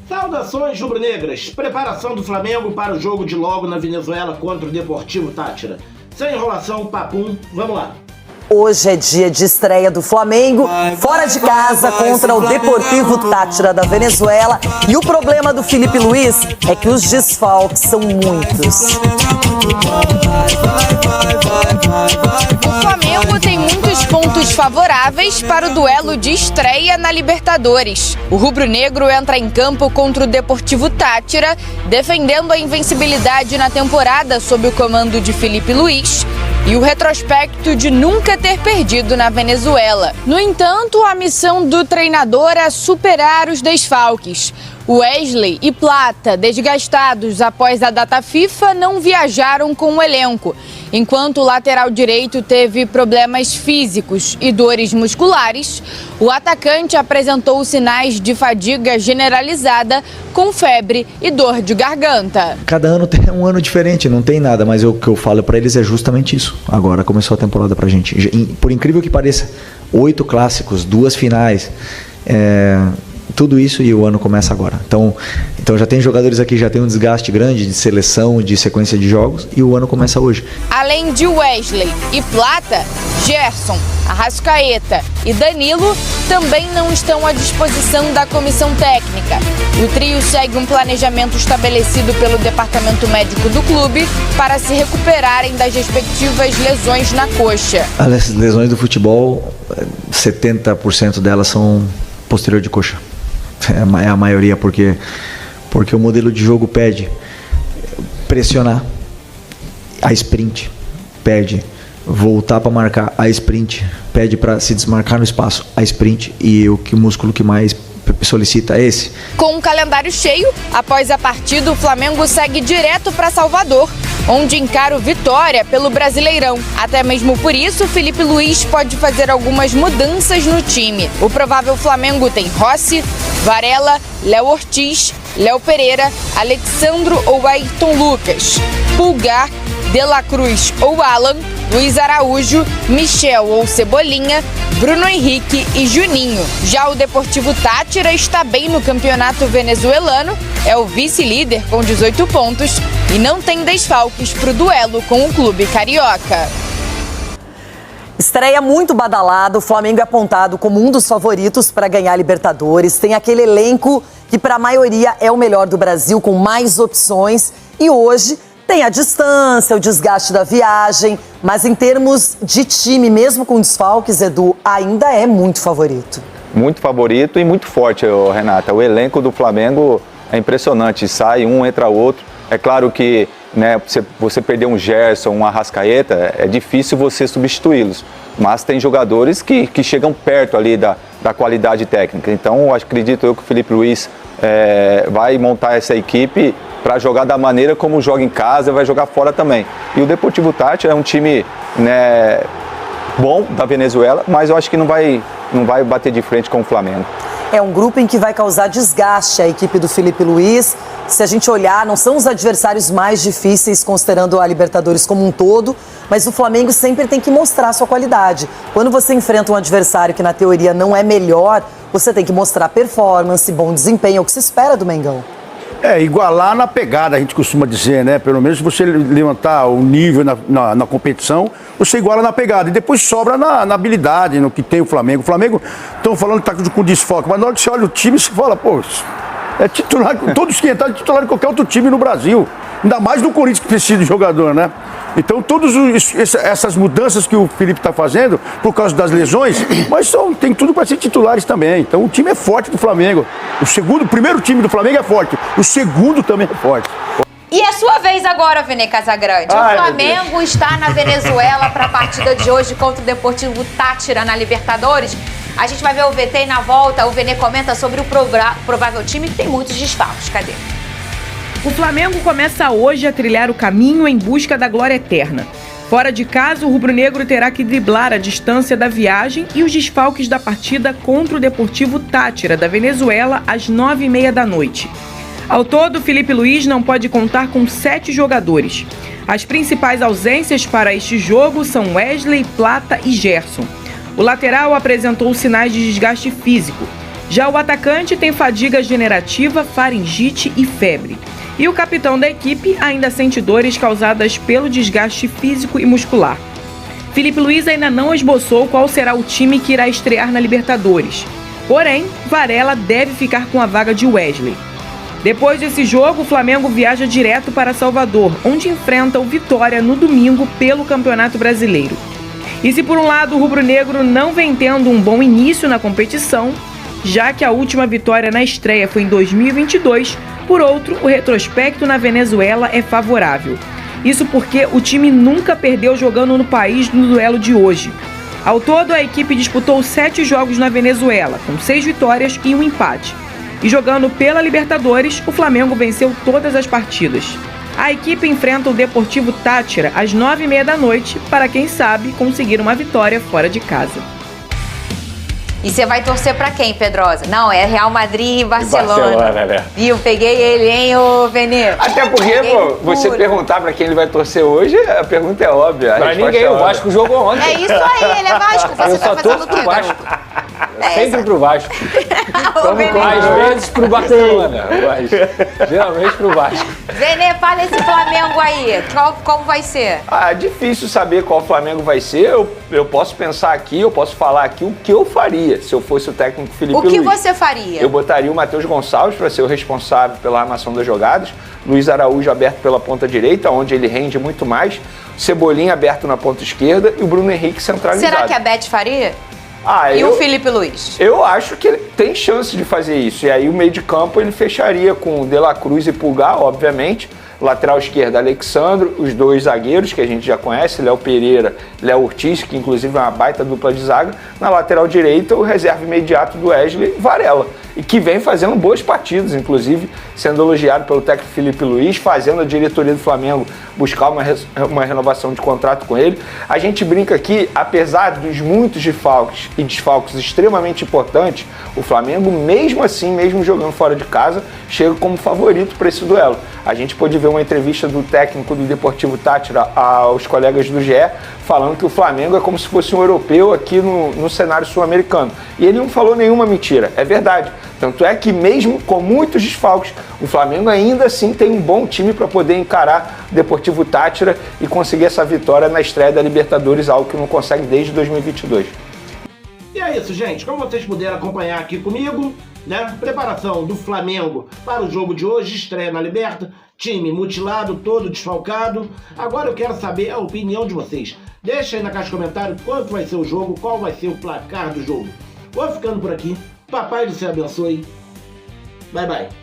Saudações rubro-negras, preparação do Flamengo para o jogo de logo na Venezuela contra o Deportivo Táchira. Sem enrolação, papum, vamos lá. Hoje é dia de estreia do Flamengo, fora de casa contra o Deportivo Táchira da Venezuela. E o problema do Filipe Luís é que os desfalques são muitos. O Flamengo tem muitos pontos favoráveis para o duelo de estreia na Libertadores. O rubro-negro entra em campo contra o Deportivo Táchira, defendendo a invencibilidade na temporada sob o comando de Filipe Luís e o retrospecto de nunca ter perdido na Venezuela. No entanto, a missão do treinador é superar os desfalques. Wesley e Plata, desgastados após a data FIFA, não viajaram com o elenco, enquanto o lateral direito teve problemas físicos e dores musculares. O atacante apresentou sinais de fadiga generalizada, com febre e dor de garganta. Cada ano tem um ano diferente, não tem nada, mas o que eu falo pra eles é justamente isso. Agora começou a temporada pra gente. Por incrível que pareça, 8 clássicos, 2 finais, tudo isso e o ano começa agora. Então já tem jogadores aqui, já tem um desgaste grande de seleção, de sequência de jogos, e o ano começa hoje. Além de Wesley e Plata, Gerson, Arrascaeta e Danilo também não estão à disposição da comissão técnica. O trio segue um planejamento estabelecido pelo departamento médico do clube para se recuperarem das respectivas lesões na coxa. As lesões do futebol, 70% delas são posterior de coxa. É a maioria, porque o modelo de jogo pede pressionar, a sprint, pede voltar para marcar, a sprint, pede para se desmarcar no espaço, a sprint, e o músculo que mais solicita é esse. Com um calendário cheio, após a partida, o Flamengo segue direto para Salvador, onde encara o Vitória pelo Brasileirão. Até mesmo por isso, Filipe Luís pode fazer algumas mudanças no time. O provável Flamengo tem Rossi, Varela, Léo Ortiz, Léo Pereira, Alexandro ou Ayrton Lucas, Pulgar, De La Cruz ou Alan, Luiz Araújo, Michel ou Cebolinha, Bruno Henrique e Juninho. Já o Deportivo Táchira está bem no campeonato venezuelano, é o vice-líder com 18 pontos e não tem desfalques para o duelo com o clube carioca. Estreia muito badalada, o Flamengo é apontado como um dos favoritos para ganhar a Libertadores. Tem aquele elenco que para a maioria é o melhor do Brasil, com mais opções. E hoje tem a distância, o desgaste da viagem, mas em termos de time, mesmo com desfalques, Edu, ainda é muito favorito. Muito favorito e muito forte, Renata. O elenco do Flamengo é impressionante, sai um, entra outro. É claro que você perder um Gerson, um Arrascaeta, é difícil você substituí-los. Mas tem jogadores que chegam perto ali da qualidade técnica. Então, acredito eu que o Filipe Luís vai montar essa equipe para jogar da maneira como joga em casa, vai jogar fora também. E o Deportivo Táchira é um time bom da Venezuela, mas eu acho que não vai bater de frente com o Flamengo. É um grupo em que vai causar desgaste a equipe do Filipe Luís. Se a gente olhar, não são os adversários mais difíceis, considerando a Libertadores como um todo, mas o Flamengo sempre tem que mostrar sua qualidade. Quando você enfrenta um adversário que na teoria não é melhor, você tem que mostrar performance, bom desempenho, é o que se espera do Mengão. Igualar na pegada, a gente costuma dizer, né? Pelo menos se você levantar o nível na competição, você iguala na pegada. E depois sobra na habilidade, no que tem o Flamengo. O Flamengo, estão falando que está com desfoque, mas na hora que você olha o time, você fala, pô, é titular, todos que entraram titular de qualquer outro time no Brasil. Ainda mais no Corinthians que precisa de jogador, né? Então, todas essas mudanças que o Felipe está fazendo, por causa das lesões, mas tem tudo para ser titulares também. Então, o time é forte do Flamengo. O primeiro time do Flamengo é forte. O segundo também é forte. E é sua vez agora, Vene Casagrande. O Flamengo está na Venezuela para a partida de hoje contra o Deportivo Táchira na Libertadores. A gente vai ver o VT e na volta o Vene comenta sobre o provável time que tem muitos desfalques. Cadê? O Flamengo começa hoje a trilhar o caminho em busca da glória eterna. Fora de casa, o rubro-negro terá que driblar a distância da viagem e os desfalques da partida contra o Deportivo Táchira da Venezuela às 9h30 da noite. Ao todo, Filipe Luís não pode contar com 7 jogadores. As principais ausências para este jogo são Wesley, Plata e Gerson. O lateral apresentou sinais de desgaste físico. Já o atacante tem fadiga generativa, faringite e febre. E o capitão da equipe ainda sente dores causadas pelo desgaste físico e muscular. Filipe Luís ainda não esboçou qual será o time que irá estrear na Libertadores. Porém, Varela deve ficar com a vaga de Wesley. Depois desse jogo, o Flamengo viaja direto para Salvador, onde enfrenta o Vitória no domingo pelo Campeonato Brasileiro. E se por um lado o rubro-negro não vem tendo um bom início na competição, já que a última vitória na estreia foi em 2022, por outro, o retrospecto na Venezuela é favorável. Isso porque o time nunca perdeu jogando no país no duelo de hoje. Ao todo, a equipe disputou 7 jogos na Venezuela, com 6 vitórias e um empate. E jogando pela Libertadores, o Flamengo venceu todas as partidas. A equipe enfrenta o Deportivo Táchira às 9h30 da noite, para quem sabe conseguir uma vitória fora de casa. E você vai torcer pra quem, Pedrosa? Não, é Real Madrid e Barcelona. Barcelona, né? Viu? Peguei ele, hein, ô Venê? Até porque, pô, você perguntar pra quem ele vai torcer hoje, a pergunta é óbvia. Pra ninguém, o Vasco jogou ontem. É isso aí, ele é Vasco. Você Eu tá só fazendo torço o quê, pro Vasco. garoto? Sempre pro Vasco. Ô, Venê. Às vezes pro Barcelona, mas geralmente pro Vasco. Venê, fala esse Flamengo aí. Como vai ser? Ah, é difícil saber qual Flamengo vai ser. Eu posso pensar aqui, eu posso falar aqui o que eu faria se eu fosse o técnico Filipe Luís. O que você faria? Eu botaria o Matheus Gonçalves para ser o responsável pela armação das jogadas, Luiz Araújo aberto pela ponta direita, onde ele rende muito mais, Cebolinha aberto na ponta esquerda e o Bruno Henrique centralizado. Será que a Beth faria? E o Filipe Luís? Eu acho que ele tem chance de fazer isso. E aí o meio de campo ele fecharia com De La Cruz e Pulgar, obviamente. Lateral esquerda, Alexandro, os 2 zagueiros que a gente já conhece, Léo Pereira, Léo Ortiz, que inclusive é uma baita dupla de zaga. Na lateral direita, o reserva imediato do Wesley, Varela. E que vem fazendo boas partidas, inclusive sendo elogiado pelo técnico Filipe Luís, fazendo a diretoria do Flamengo buscar uma renovação de contrato com ele. A gente brinca aqui, apesar dos muitos desfalques extremamente importantes, o Flamengo, mesmo assim, mesmo jogando fora de casa, chega como favorito para esse duelo. A gente pôde ver uma entrevista do técnico do Deportivo Táchira aos colegas do GE, falando que o Flamengo é como se fosse um europeu aqui no cenário sul-americano. E ele não falou nenhuma mentira, é verdade. Tanto é que mesmo com muitos desfalques, o Flamengo ainda assim tem um bom time para poder encarar o Deportivo Táchira e conseguir essa vitória na estreia da Libertadores, algo que não consegue desde 2022. E é isso, gente. Como vocês puderam acompanhar aqui comigo, né? Preparação do Flamengo para o jogo de hoje, estreia na Liberta, time mutilado, todo desfalcado. Agora eu quero saber a opinião de vocês. Deixa aí na caixa de comentários quanto vai ser o jogo, qual vai ser o placar do jogo. Vou ficando por aqui. Papai do céu abençoe. Bye, bye.